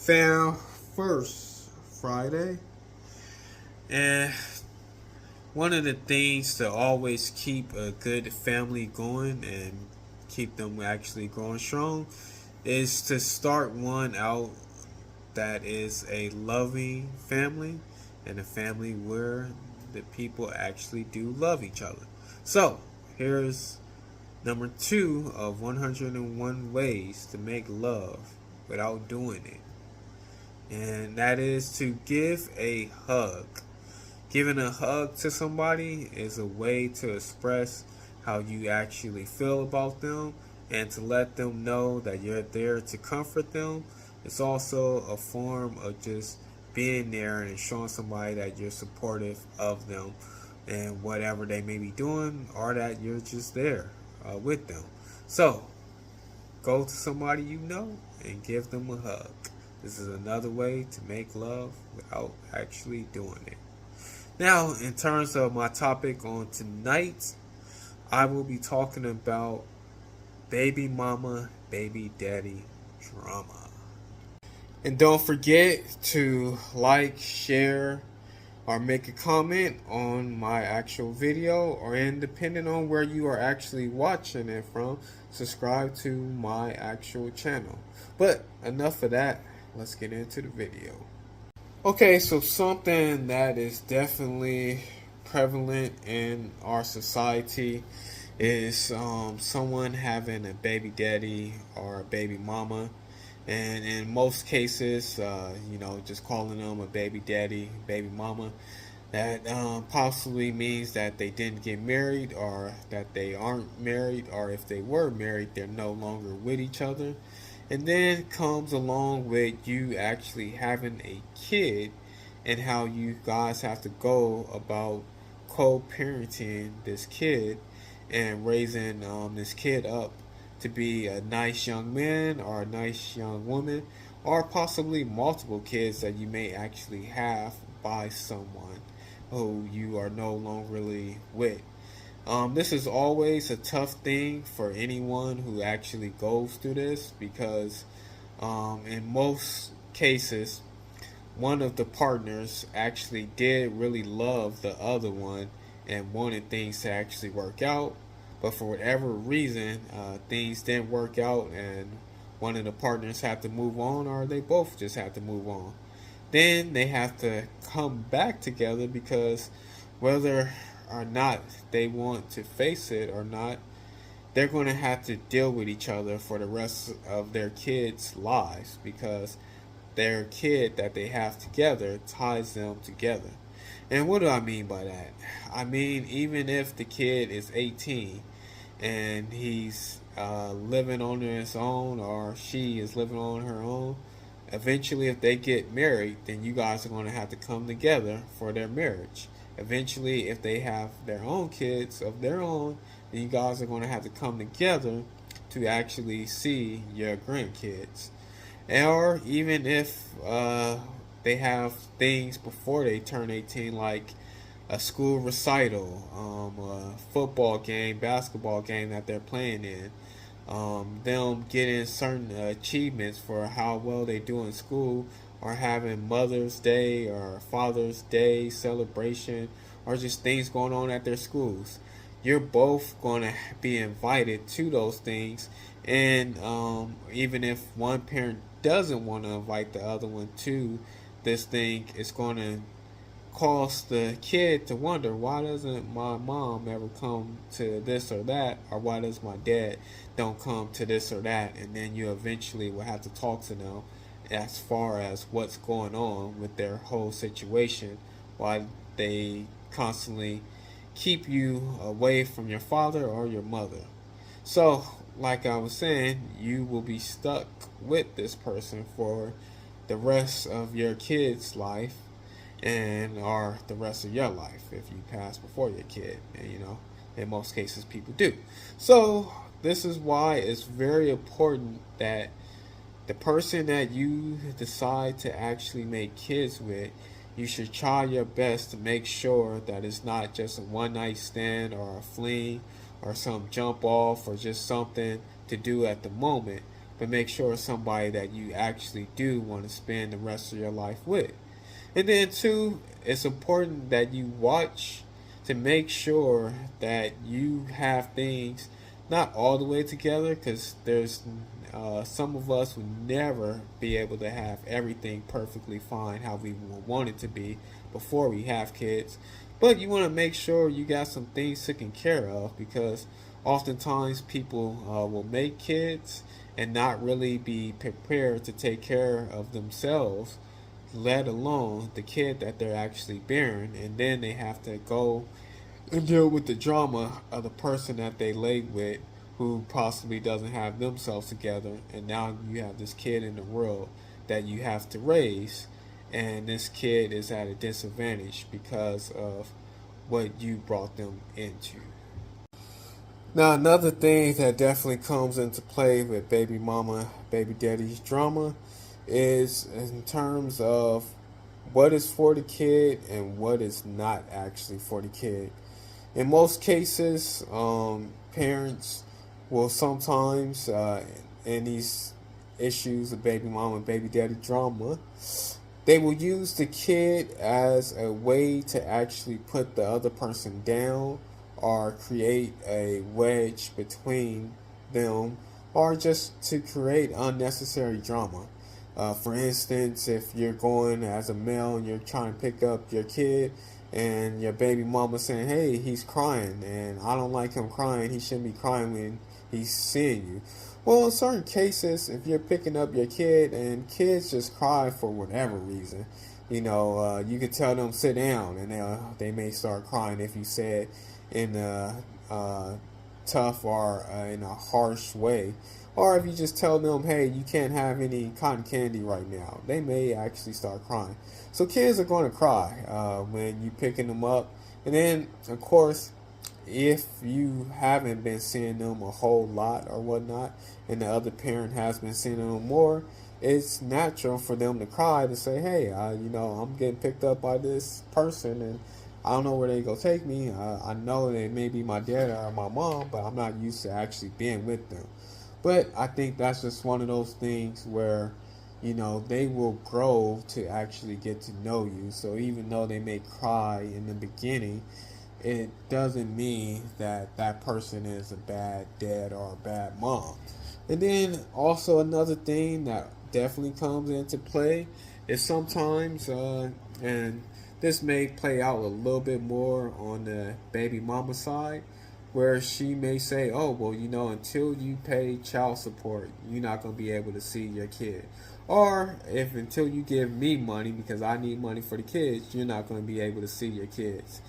fam, first Friday, and one of the things to always keep a good family going and keep them actually growing strong is to start one out that is a loving family and a family where the people actually do love each other. So, here's number two of 101 ways to make love without doing it. And that is to give a hug. Giving a hug to somebody is a way to express how you actually feel about them and to let them know that you're there to comfort them. It's also a form of just being there and showing somebody that you're supportive of them and whatever they may be doing, or that you're just there with them. So, go to somebody you know and give them a hug. This is another way to make love without actually doing it. Now, in terms of my topic on tonight, I will be talking about baby mama, baby daddy drama. And don't forget to like, share, or make a comment on my actual video, or depending on where you are actually watching it from, subscribe to my actual channel. But enough of that, let's get into the video. Okay, so something that is definitely prevalent in our society is someone having a baby daddy or a baby mama. And in most cases, just calling them a baby daddy, baby mama, that possibly means that they didn't get married, or that they aren't married, or if they were married, they're no longer with each other. And then comes along with you actually having a kid and how you guys have to go about co-parenting this kid and raising this kid up to be a nice young man or a nice young woman, or possibly multiple kids that you may actually have by someone who you are no longer really with. This is always a tough thing for anyone who actually goes through this, because in most cases, one of the partners actually did really love the other one and wanted things to actually work out. But for whatever reason, things didn't work out, and one of the partners had to move on, or they both just had to move on. Then they have to come back together, because whether or not they want to face it or not, they're going to have to deal with each other for the rest of their kids' lives, because their kid that they have together ties them together. And what do I mean by that? I mean, even if the kid is 18 and he's living on his own, or she is living on her own, eventually if they get married, then you guys are going to have to come together for their marriage. Eventually, if they have their own kids of their own, then you guys are going to have to come together to actually see your grandkids. Or even if they have things before they turn 18, like a school recital, a football game, basketball game that they're playing in, them getting certain achievements for how well they do in school, or having Mother's Day or Father's Day celebration, or just things going on at their schools. You're both going to be invited to those things, and even if one parent doesn't want to invite the other one to this thing, it's going to cause the kid to wonder, why doesn't my mom ever come to this or that, or why does my dad don't come to this or that? And then you eventually will have to talk to them as far as what's going on with their whole situation, why they constantly keep you away from your father or your mother. So, like I was saying, you will be stuck with this person for the rest of your kid's life, and or the rest of your life if you pass before your kid. And in most cases people do. So this is why it's very important that the person that you decide to actually make kids with, you should try your best to make sure that it's not just a one night stand or a fling or some jump off or just something to do at the moment, but make sure it's somebody that you actually do want to spend the rest of your life with. And then two, it's important that you watch to make sure that you have things not all the way together, because there's some of us will never be able to have everything perfectly fine how we want it to be before we have kids. But you want to make sure you got some things taken care of, because oftentimes people will make kids and not really be prepared to take care of themselves, let alone the kid that they're actually bearing, and then they have to go and deal with the drama of the person that they laid with, who possibly doesn't have themselves together, and now you have this kid in the world that you have to raise, and this kid is at a disadvantage because of what you brought them into. Now, another thing that definitely comes into play with baby mama, baby daddy's drama is in terms of what is for the kid and what is not actually for the kid. In most cases, parents will sometimes, in these issues of baby mama and baby daddy drama, they will use the kid as a way to actually put the other person down, or create a wedge between them, or just to create unnecessary drama. For instance, if you're going as a male and you're trying to pick up your kid, and your baby mama saying, hey, he's crying and I don't like him crying, he shouldn't be crying when he's seeing you. Well, in certain cases, if you're picking up your kid and kids just cry for whatever reason, you can tell them sit down, and they may start crying if you say it in a tough or in a harsh way. Or if you just tell them, hey, you can't have any cotton candy right now, they may actually start crying. So kids are going to cry when you're picking them up. And then, of course, if you haven't been seeing them a whole lot or whatnot, and the other parent has been seeing them more, it's natural for them to cry, to say, hey, I'm getting picked up by this person, and I don't know where they go take me. I know they may be my dad or my mom, but I'm not used to actually being with them. But I think that's just one of those things where, they will grow to actually get to know you. So even though they may cry in the beginning, it doesn't mean that that person is a bad dad or a bad mom. And then also another thing that definitely comes into play is sometimes, and this may play out a little bit more on the baby mama side, where she may say, oh, well, until you pay child support, you're not going to be able to see your kid. Or if until you give me money because I need money for the kids, you're not going to be able to see your kids.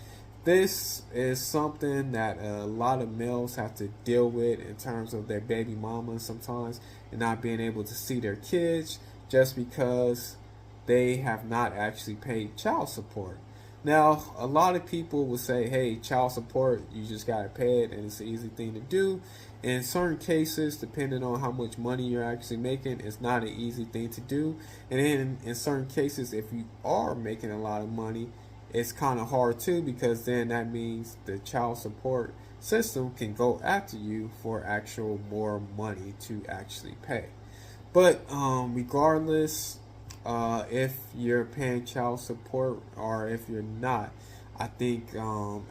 This is something that a lot of males have to deal with in terms of their baby mamas sometimes, and not being able to see their kids just because they have not actually paid child support. Now, a lot of people will say, hey, child support, you just got to pay it, and it's an easy thing to do. In certain cases, depending on how much money you're actually making, it's not an easy thing to do. And then in certain cases, if you are making a lot of money, it's kind of hard too, because then that means the child support system can go after you for actual more money to actually pay. But regardless, if you're paying child support or if you're not, I think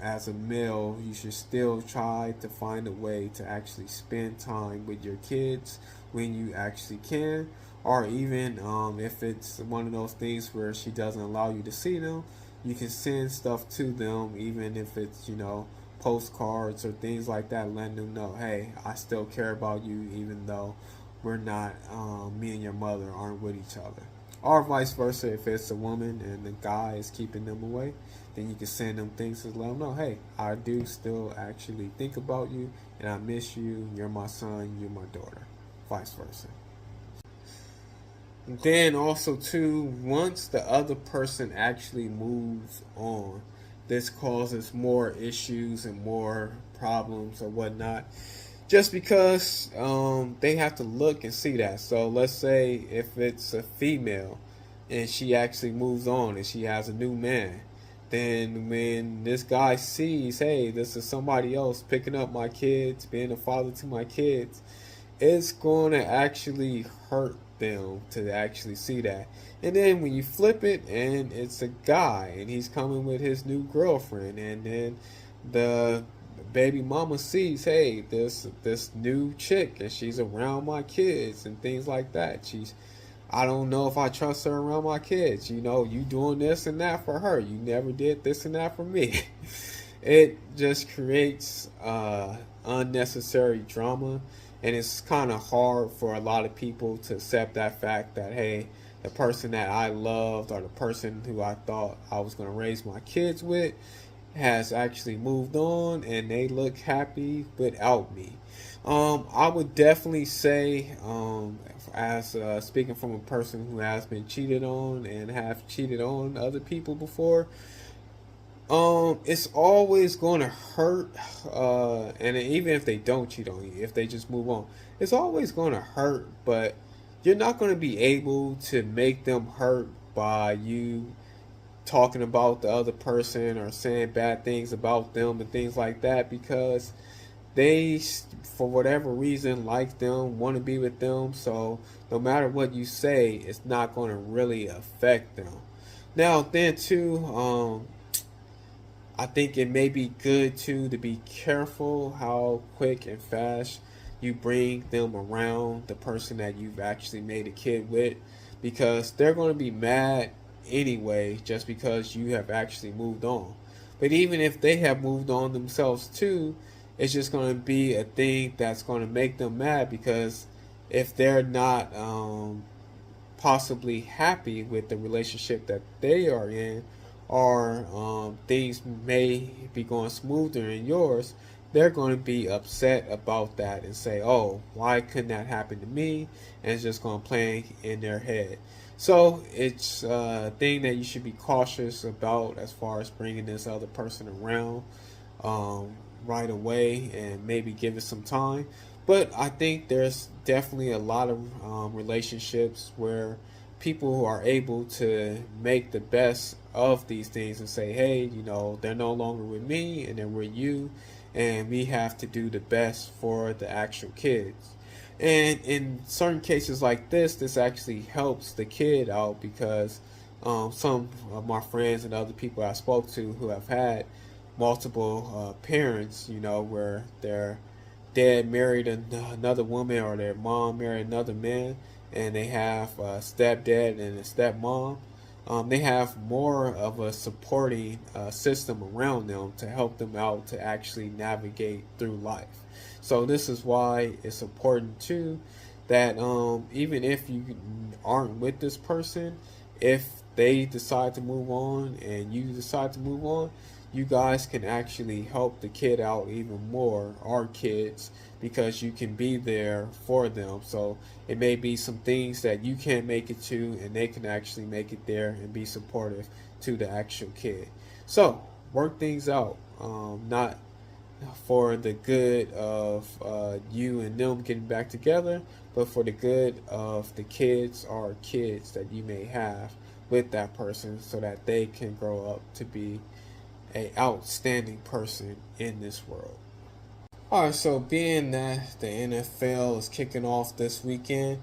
as a male, you should still try to find a way to actually spend time with your kids when you actually can. Or even if it's one of those things where she doesn't allow you to see them, you can send stuff to them, even if it's, postcards or things like that, letting them know, hey, I still care about you, even though we're not, me and your mother aren't with each other. Or vice versa, if it's a woman and the guy is keeping them away, then you can send them things to let them know, hey, I do still actually think about you, and I miss you, you're my son, you're my daughter, vice versa. Then also too, once the other person actually moves on, this causes more issues and more problems or whatnot, just because they have to look and see that. So let's say if it's a female and she actually moves on and she has a new man, then when this guy sees, hey, this is somebody else picking up my kids, being a father to my kids, it's going to actually hurt them to actually see that. And then when you flip it and it's a guy and he's coming with his new girlfriend, and then the baby mama sees, hey, this new chick and she's around my kids and things like that. I don't know if I trust her around my kids. You know, you doing this and that for her. You never did this and that for me. It just creates unnecessary drama, and it's kind of hard for a lot of people to accept that fact that, hey, the person that I loved or the person who I thought I was going to raise my kids with has actually moved on and they look happy without me. I would definitely say, as speaking from a person who has been cheated on and have cheated on other people before, it's always going to hurt, and even if they don't cheat on you, if they just move on, it's always going to hurt. But you're not going to be able to make them hurt by you talking about the other person or saying bad things about them and things like that, because they, for whatever reason, like them, want to be with them. So no matter what you say, it's not going to really affect them. Now then too, I think it may be good too to be careful how quick and fast you bring them around the person that you've actually made a kid with, because they're going to be mad anyway just because you have actually moved on. But even if they have moved on themselves too, it's just going to be a thing that's going to make them mad, because if they're not possibly happy with the relationship that they are in, or things may be going smoother in yours, they're going to be upset about that and say, oh, why couldn't that happen to me? And it's just going to play in their head. So it's a thing that you should be cautious about as far as bringing this other person around right away, and maybe give it some time. But I think there's definitely a lot of relationships where people who are able to make the best of these things and say, hey, you know, they're no longer with me and they're with you, and we have to do the best for the actual kids. And in certain cases like this actually helps the kid out, because some of my friends and other people I spoke to who have had multiple parents, you know, where their dad married another woman or their mom married another man, and they have a stepdad and a stepmom. They have more of a supporting system around them to help them out to actually navigate through life. So this is why it's important too that even if you aren't with this person, if they decide to move on and you decide to move on, you guys can actually help the kid out even more, our kids, because you can be there for them. So it may be some things that you can't make it to, and they can actually make it there and be supportive to the actual kid. So work things out, not for the good of you and them getting back together, but for the good of the kids or kids that you may have with that person, so that they can grow up to be a outstanding person in this world. Alright, so being that the NFL is kicking off this weekend,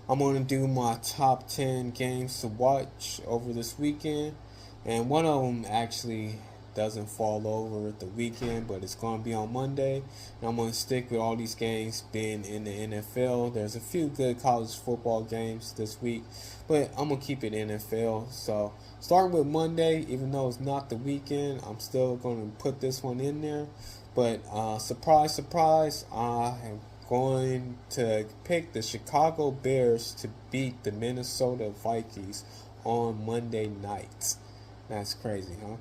I'm going to do my top 10 games to watch over this weekend. And one of them actually doesn't fall over the weekend, but it's going to be on Monday. And I'm going to stick with all these games being in the NFL. There's a few good college football games this week, but I'm going to keep it NFL. So starting with Monday, even though it's not the weekend, I'm still going to put this one in there. But surprise, surprise, I am going to pick the Chicago Bears to beat the Minnesota Vikings on Monday night. That's crazy, huh?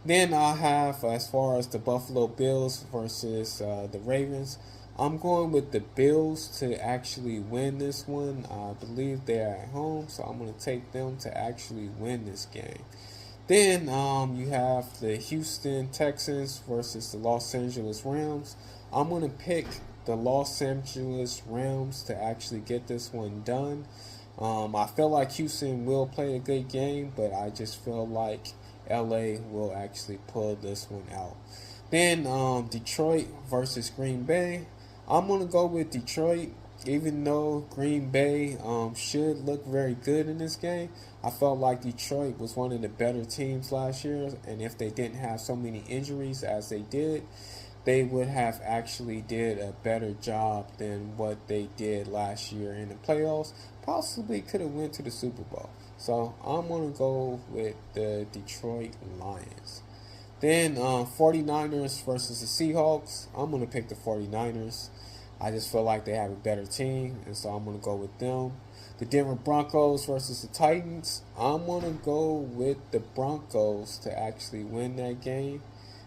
Then I have, as far as the Buffalo Bills versus the Ravens, I'm going with the Bills to actually win this one. I believe they're at home, so I'm going to take them to actually win this game. Then you have the Houston Texans versus the Los Angeles Rams. I'm going to pick the Los Angeles Rams to actually get this one done. I feel like Houston will play a good game, but I just feel like LA will actually pull this one out. Then Detroit versus Green Bay. I'm going to go with Detroit. even though Green Bay should look very good in this game, I felt like Detroit was one of the better teams last year, and if they didn't have so many injuries as they did, they would have actually did a better job than what they did last year in the playoffs. Possibly could have went to the Super Bowl. So I'm going to go with the Detroit Lions. Then 49ers versus the Seahawks. I'm going to pick the 49ers. I just feel like they have a better team, and so I'm going to go with them. The Denver Broncos versus the Titans. I'm going to go with the Broncos to actually win that game.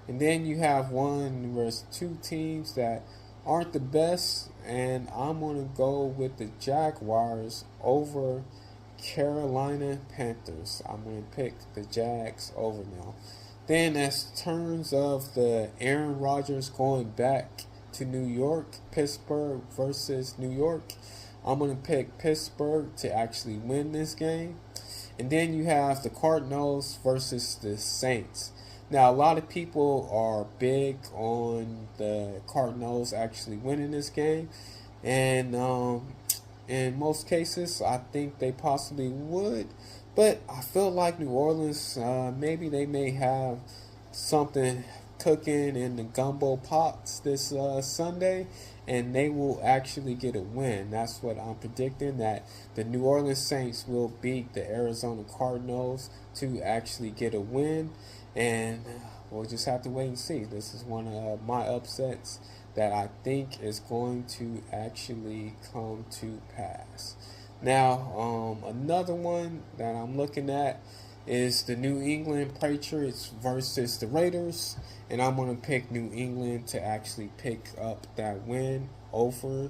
And then you have one versus two teams that aren't the best, and I'm going to go with the Jaguars over Carolina Panthers. I'm going to pick the Jags over now. Then as terms of the Aaron Rodgers going back to New York, Pittsburgh versus New York, I'm going to pick Pittsburgh to actually win this game. And then you have the Cardinals versus the Saints. Now, a lot of people are big on the Cardinals actually winning this game. And in most cases, I think they possibly would. But I feel like New Orleans, maybe they may have something cooking in the gumbo pots this Sunday, and they will actually get a win. That's what I'm predicting, that the New Orleans Saints will beat the Arizona Cardinals to actually get a win. And we'll just have to wait and see. This is one of my upsets that I think is going to actually come to pass. Now, another one that I'm looking at is the New England Patriots versus the Raiders. And I'm going to pick New England to actually pick up that win over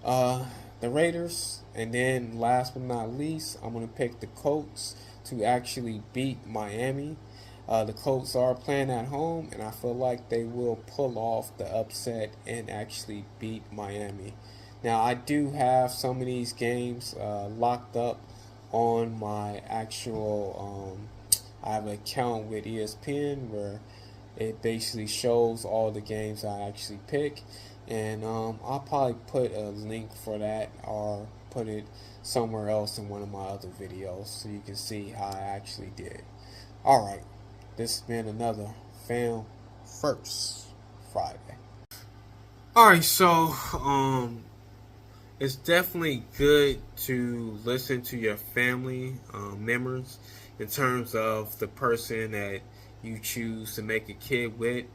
the Raiders. And then last but not least, I'm going to pick the Colts to actually beat Miami. The Colts are playing at home, and I feel like they will pull off the upset and actually beat Miami. Now, I do have some of these games locked up on my actual, I have an account with ESPN where it basically shows all the games I actually pick. And I'll probably put a link for that or put it somewhere else in one of my other videos so you can see how I actually did. Alright. This has been another Fam First Friday. Alright, so it's definitely good to listen to your family members in terms of the person that you choose to make a kid with.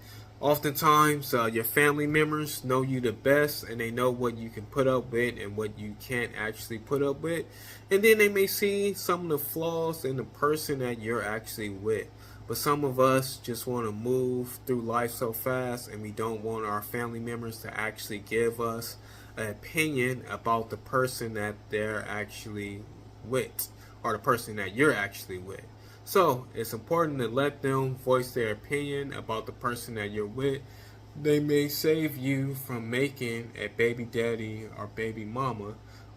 Oftentimes, your family members know you the best, and they know what you can put up with and what you can't actually put up with. And then they may see some of the flaws in the person that you're actually with. But some of us just want to move through life so fast, and we don't want our family members to actually give us an opinion about the person that they're actually with, or the person that you're actually with. So it's important to let them voice their opinion about the person that you're with. They may save you from making a baby daddy or baby mama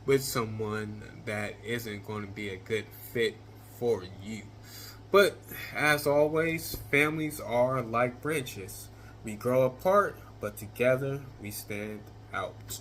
with someone that isn't going to be a good fit for you. But as always, families are like branches. We grow apart, but together we stand out.